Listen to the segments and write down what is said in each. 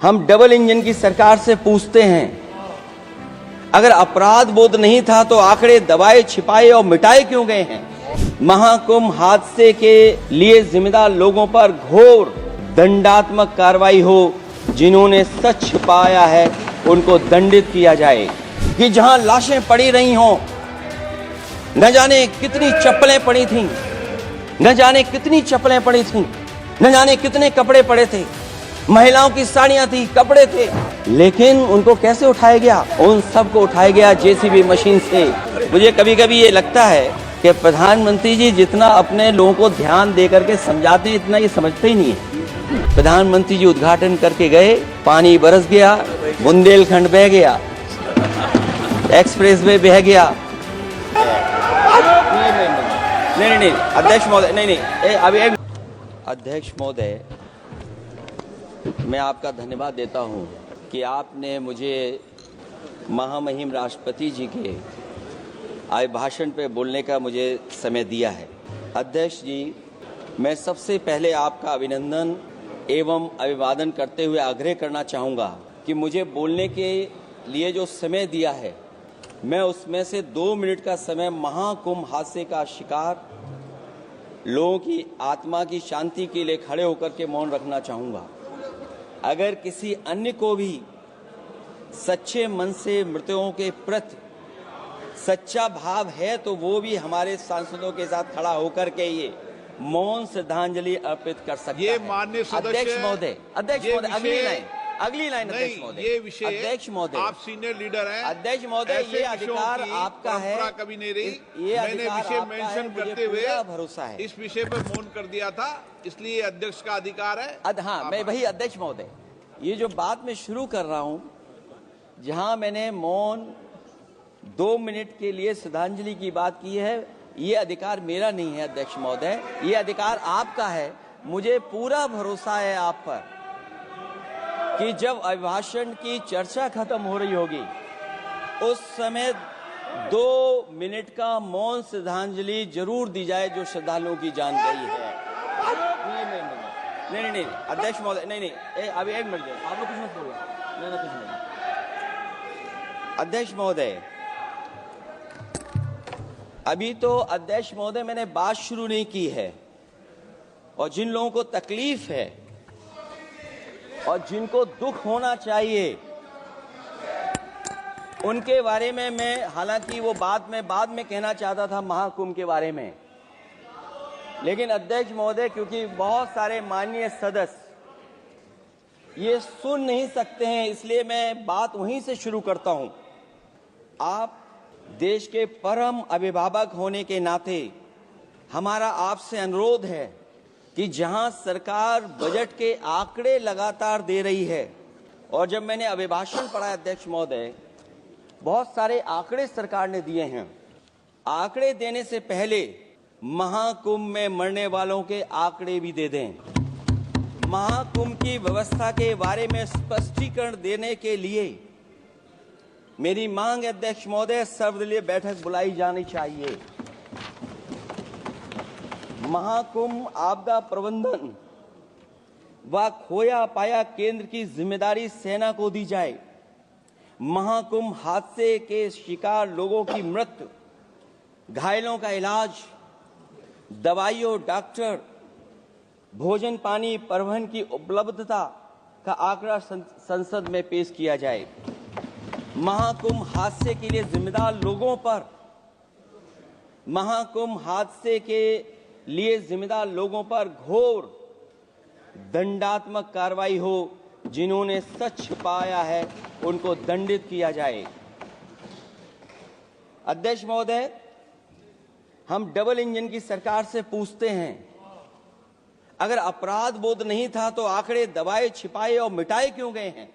हम double engine की सरकार से पूछते हैं, अगर अपराध बोध नहीं था तो आंकड़े दबाए, छिपाए और मिटाए क्यों गए हैं? महाकुंभ हादसे के लिए जिम्मेदार लोगों पर घोर दंडात्मक कार्रवाई हो। जिन्होंने सच छिपाया है उनको दंडित किया जाए। कि जहां लाशें पड़ी रही हों, न जाने कितनी चप्पलें पड़ी थीं, न जाने कितनी चप्पलें पड़ी थीं, न जाने कितने कपड़े पड़े थे, महिलाओं की साड़ियां थी, कपड़े थे, लेकिन उनको कैसे उठाया गया? उन सबको उठाया गया जेसीबी मशीन से। मुझे कभी कभी ये लगता है कि प्रधानमंत्री जी जितना अपने लोगों को ध्यान दे करके समझाते हैं, इतना ये समझते ही नहीं है। प्रधानमंत्री जी उद्घाटन करके गए, पानी बरस गया, बुंदेलखंड बह गया, एक्सप्रेस वे बह गया। नहीं, अध्यक्ष महोदय, नहीं, अभी एक अध्यक्ष महोदय, मैं आपका धन्यवाद देता हूं कि आपने मुझे महामहिम राष्ट्रपति जी के अभिभाषण पे बोलने का मुझे समय दिया है। अध्यक्ष जी, मैं सबसे पहले आपका अभिनंदन एवं अभिवादन करते हुए आग्रह करना चाहूँगा कि मुझे बोलने के लिए जो समय दिया है, मैं उसमें से 2 मिनट का समय महाकुंभ हादसे का शिकार लोगों की आत्मा की शांति के लिए खड़े होकर के मौन रखना चाहूँगा। अगर किसी अन्य को भी सच्चे मन से मृतकों के प्रति सच्चा भाव है तो वो भी हमारे सांसदों के साथ खड़ा होकर के ये मौन श्रद्धांजलि अर्पित कर सकता ये है। माननीय सदस्य, अध्यक्ष महोदय, अगली लाइन अध्यक्ष महोदय, ये विषय अध्यक्ष महोदय, आप सीनियर लीडर हैं। अध्यक्ष महोदय, ये अधिकार आपका है। कभी नहीं रही। ये मैंने विषय मेंशन करते हुए भरोसा है, इस विषय पर मौन कर दिया था, इसलिए अध्यक्ष का अधिकार है। हाँ, मैं वही अध्यक्ष महोदय, ये जो बात मैं शुरू कर रहा हूं, जहां मैंने मौन 2 मिनट के लिए श्रद्धांजलि की बात की है, ये अधिकार मेरा नहीं है अध्यक्ष महोदय, ये अधिकार आपका है। मुझे पूरा भरोसा है आप पर कि जब अभिभाषण की चर्चा खत्म हो रही होगी उस समय 2 मिनट का मौन श्रद्धांजलि जरूर दी जाए जो श्रद्धालुओं की जान गई है। नहीं, अध्यक्ष महोदय, नहीं, अभी एक मिनट, आप लोग कुछ मत बोलो। नहीं, कुछ नहीं। अध्यक्ष महोदय, अभी तो अध्यक्ष महोदय मैंने बात शुरू नहीं की है, और जिन लोगों को तकलीफ है और जिनको दुख होना चाहिए उनके बारे में मैं, हालांकि वो बात मैं बाद में कहना चाहता था महाकुंभ के बारे में, लेकिन अध्यक्ष महोदय क्योंकि बहुत सारे माननीय सदस्य ये सुन नहीं सकते हैं, इसलिए मैं बात वहीं से शुरू करता हूं। आप देश के परम अभिभावक होने के नाते हमारा आपसे अनुरोध है कि जहां सरकार बजट के आंकड़े लगातार दे रही है, और जब मैंने अभिभाषण पढ़ा अध्यक्ष महोदय, बहुत सारे आंकड़े सरकार ने दिए हैं। आंकड़े देने से पहले महाकुंभ में मरने वालों के आंकड़े भी दे दें। महाकुंभ की व्यवस्था के बारे में स्पष्टीकरण देने के लिए मेरी मांग अध्यक्ष महोदय, सर्वदलीय बैठक बुलाई जानी चाहिए। महाकुंभ आपदा प्रबंधन व खोया पाया केंद्र की जिम्मेदारी सेना को दी जाए। महाकुंभ हादसे के शिकार लोगों की मृत्यु, घायलों का इलाज, दवाइयों, डॉक्टर, भोजन पानी, परिवहन की उपलब्धता का आंकड़ा संसद में पेश किया जाए। महाकुंभ हादसे के लिए जिम्मेदार लोगों पर, महाकुंभ हादसे के लिए जिम्मेदार लोगों पर घोर दंडात्मक कार्रवाई हो। जिन्होंने सच छिपाया है उनको दंडित किया जाए। अध्यक्ष महोदय, हम डबल इंजन की सरकार से पूछते हैं, अगर अपराध बोध नहीं था तो आंकड़े दबाए, छिपाए और मिटाए क्यों गए हैं?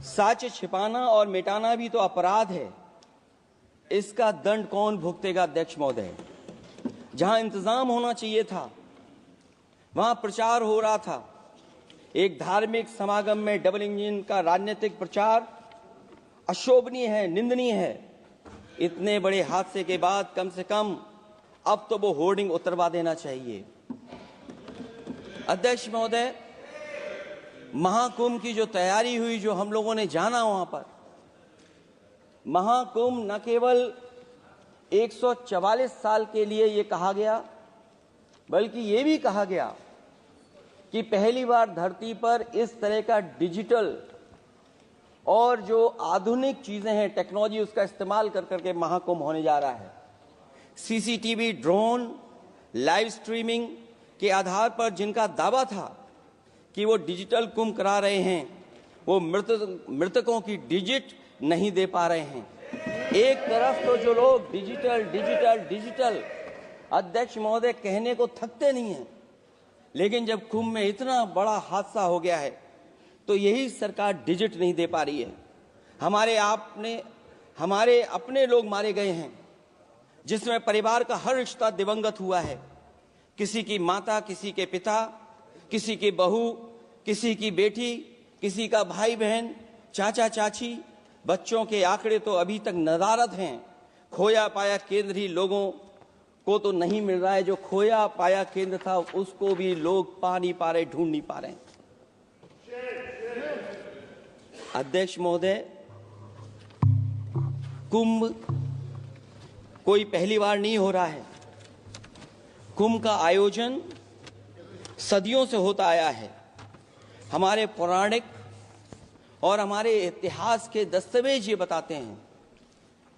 सच छिपाना और मिटाना भी तो अपराध है। इसका दंड कौन भुगतेगा अध्यक्ष महोदय? जहां इंतजाम होना चाहिए था वहां प्रचार हो रहा था। एक धार्मिक समागम में डबल इंजन का राजनीतिक प्रचार अशोभनीय है, निंदनीय है। इतने बड़े हादसे के बाद कम से कम अब तो वो होर्डिंग उतरवा देना चाहिए। अध्यक्ष महोदय, महाकुंभ की जो तैयारी हुई, जो हम लोगों ने जाना वहां पर, महाकुंभ न केवल 144 साल के लिए ये कहा गया, बल्कि ये भी कहा गया कि पहली बार धरती पर इस तरह का डिजिटल और जो आधुनिक चीजें हैं, टेक्नोलॉजी, उसका इस्तेमाल कर करके महाकुंभ होने जा रहा है। सीसीटीवी, ड्रोन, लाइव स्ट्रीमिंग के आधार पर जिनका दावा था कि वो डिजिटल कुंभ करा रहे हैं, वो मृतकों की डिजिट नहीं दे पा रहे हैं। एक तरफ तो जो लोग डिजिटल डिजिटल डिजिटल अध्यक्ष महोदय कहने को थकते नहीं हैं, लेकिन जब कुंभ में इतना बड़ा हादसा हो गया है तो यही सरकार डिजिट नहीं दे पा रही है। हमारे अपने लोग मारे गए हैं, जिसमें परिवार का हर रिश्ता दिवंगत हुआ है। किसी की माता, किसी के पिता, किसी की बहू, किसी की बेटी, किसी का भाई बहन, चाचा चाची, बच्चों के आंकड़े तो अभी तक नदारद हैं। खोया पाया केंद्र ही लोगों को तो नहीं मिल रहा है, जो खोया पाया केंद्र था उसको भी लोग पा नहीं पा रहे, ढूंढ नहीं पा रहे। अध्यक्ष महोदय, कुंभ कोई पहली बार नहीं हो रहा है। कुंभ का आयोजन सदियों से होता आया है। हमारे पौराणिक और हमारे इतिहास के दस्तावेज ये बताते हैं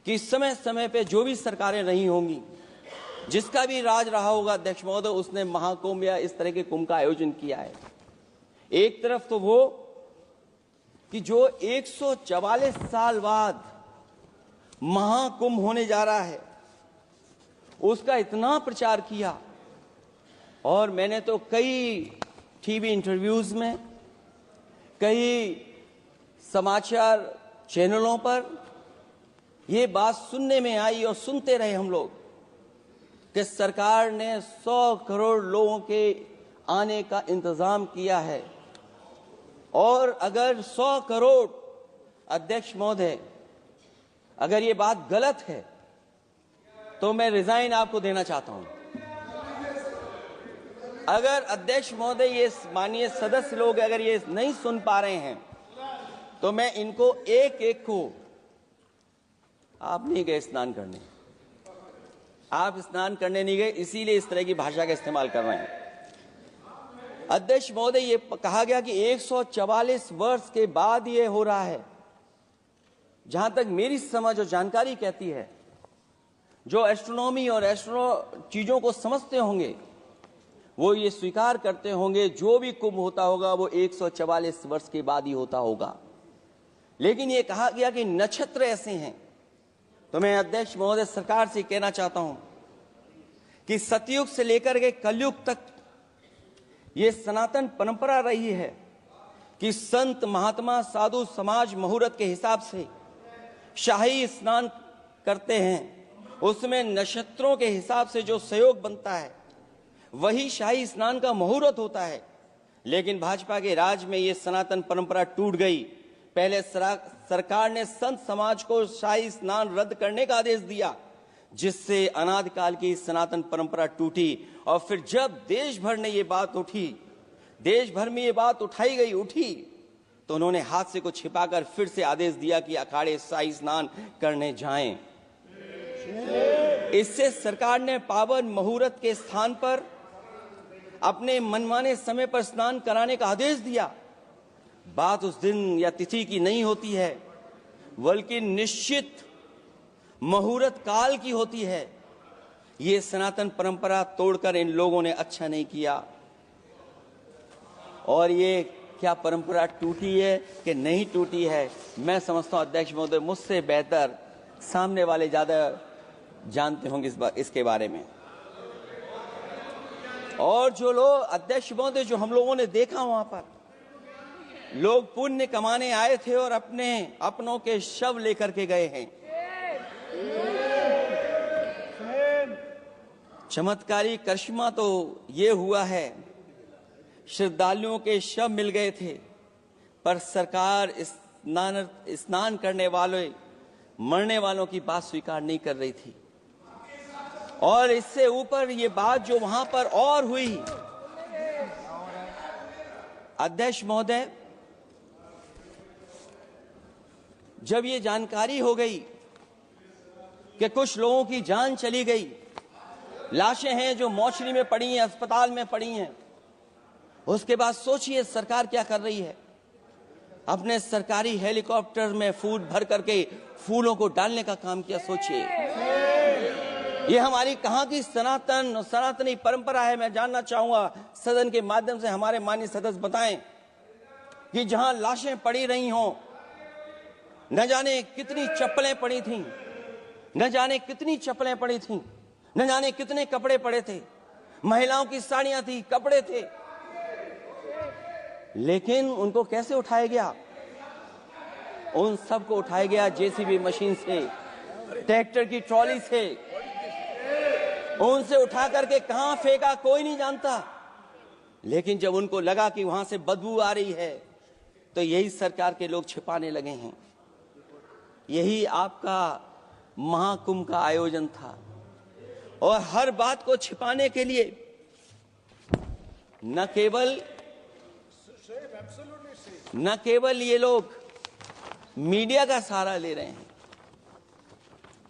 कि समय समय पे जो भी सरकारें रही होंगी, जिसका भी राज रहा होगा अध्यक्ष महोदय, उसने महाकुंभ या इस तरह के कुंभ का आयोजन किया है। एक तरफ तो वो कि जो 144 साल बाद महाकुंभ होने जा रहा है, उसका इतना प्रचार किया, और मैंने तो कई टीवी इंटरव्यूज में, कई समाचार चैनलों पर ये बात सुनने में आई और सुनते रहे हम लोग कि सरकार ने 100 करोड़ लोगों के आने का इंतजाम किया है। और अगर 100 करोड़, अध्यक्ष महोदय, अगर ये बात गलत है तो मैं रिजाइन आपको देना चाहता हूं। अगर अध्यक्ष महोदय, ये माननीय सदस्य लोग अगर ये नहीं सुन पा रहे हैं तो मैं इनको एक एक को, आप नहीं गए स्नान करने, आप स्नान करने नहीं गए, इसीलिए इस तरह की भाषा का इस्तेमाल कर रहे हैं। अध्यक्ष महोदय, ये कहा गया कि 144 वर्ष के बाद ये हो रहा है। जहां तक मेरी समझ और जानकारी कहती है, जो एस्ट्रोनॉमी और एस्ट्रो चीजों को समझते होंगे वो ये स्वीकार करते होंगे, जो भी कुंभ होता होगा वो 144 वर्ष के बाद ही होता होगा। लेकिन ये कहा गया कि नक्षत्र ऐसे हैं, तो मैं अध्यक्ष महोदय सरकार से कहना चाहता हूं कि सतयुग से लेकर के कलयुग तक ये सनातन परंपरा रही है कि संत, महात्मा, साधु समाज मुहूर्त के हिसाब से शाही स्नान करते हैं। उसमें नक्षत्रों के हिसाब से जो सहयोग बनता है वही शाही स्नान का मुहूर्त होता है। लेकिन भाजपा के राज में ये सनातन परंपरा टूट गई। पहले सरकार ने संत समाज को शाही स्नान रद्द करने का आदेश दिया, जिससे अनादिकाल की सनातन परंपरा टूटी। और फिर जब देश भर में ये बात उठी, तो उन्होंने हादसे को छिपाकर फिर से आदेश दिया कि अखाड़े शाही स्नान करने जाएं। इससे सरकार ने पावन मुहूर्त के स्थान पर अपने मनमाने समय पर स्नान कराने का आदेश दिया। बात उस दिन या तिथि की नहीं होती है, बल्कि निश्चित मुहूर्त काल की होती है। ये सनातन परंपरा तोड़कर इन लोगों ने अच्छा नहीं किया। और ये क्या परंपरा टूटी है कि नहीं टूटी है, मैं समझता हूं अध्यक्ष महोदय मुझसे बेहतर सामने वाले ज्यादा जानते होंगे इसके बारे में। और जो लोग, अध्यक्ष महोदय, जो हम लोगों ने देखा वहां पर, लोग पुण्य कमाने आए थे और अपनों के शव लेकर के गए हैं। चमत्कारी करिश्मा तो ये हुआ है, श्रद्धालुओं के शव मिल गए थे, पर सरकार स्नान करने वाले मरने वालों की बात स्वीकार नहीं कर रही थी। और इससे ऊपर ये बात जो वहां पर और हुई अध्यक्ष महोदय, जब ये जानकारी हो गई कि कुछ लोगों की जान चली गई, लाशें हैं जो मोर्चरी में पड़ी हैं, अस्पताल में पड़ी हैं, उसके बाद सोचिए सरकार क्या कर रही है। अपने सरकारी हेलीकॉप्टर में फूड भर करके फूलों को डालने का काम किया। सोचिए, ये हमारी कहां की सनातनी परंपरा है। मैं जानना चाहूंगा सदन के माध्यम से हमारे माननीय सदस्य बताएं कि जहां लाशें पड़ी रही हों, न जाने कितनी चप्पलें पड़ी थीं, न जाने कितनी चप्पलें पड़ी थीं, न जाने कितने कपड़े पड़े थे, महिलाओं की साड़ियां थी, कपड़े थे, लेकिन उनको कैसे उठाया गया? उन सबको उठाया गया जेसीबी मशीन से, ट्रैक्टर की ट्रॉली से। उनसे उठा करके कहां फेंका कोई नहीं जानता, लेकिन जब उनको लगा कि वहां से बदबू आ रही है तो यही सरकार के लोग छिपाने लगे हैं। यही आपका महाकुंभ का आयोजन था, और हर बात को छिपाने के लिए न केवल ये लोग मीडिया का सहारा ले रहे हैं,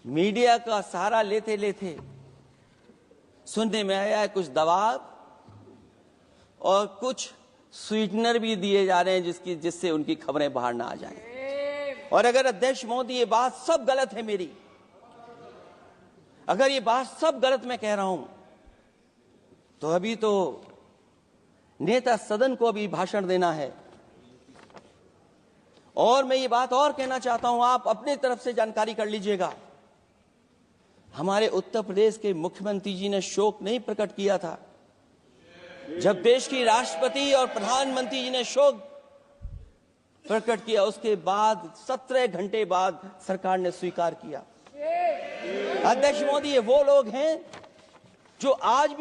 मीडिया का सहारा लेते लेते सुनने में आया है कुछ दबाव और कुछ स्वीटनर भी दिए जा रहे हैं जिससे उनकी खबरें बाहर ना आ जाएं। और अगर अध्यक्ष मोदी ये बात सब गलत है मेरी, अगर ये बात सब गलत मैं कह रहा हूं, तो अभी तो नेता सदन को अभी भाषण देना है। और मैं ये बात और कहना चाहता हूं, आप अपनी तरफ से जानकारी कर लीजिएगा। हमारे उत्तर प्रदेश के मुख्यमंत्री जी ने शोक नहीं प्रकट किया था। जब देश की राष्ट्रपति और प्रधानमंत्री जी ने शोक प्रकट किया, उसके बाद 17 घंटे बाद सरकार ने स्वीकार किया। अध्यक्ष मोदी, ये वो लोग हैं जो आज भी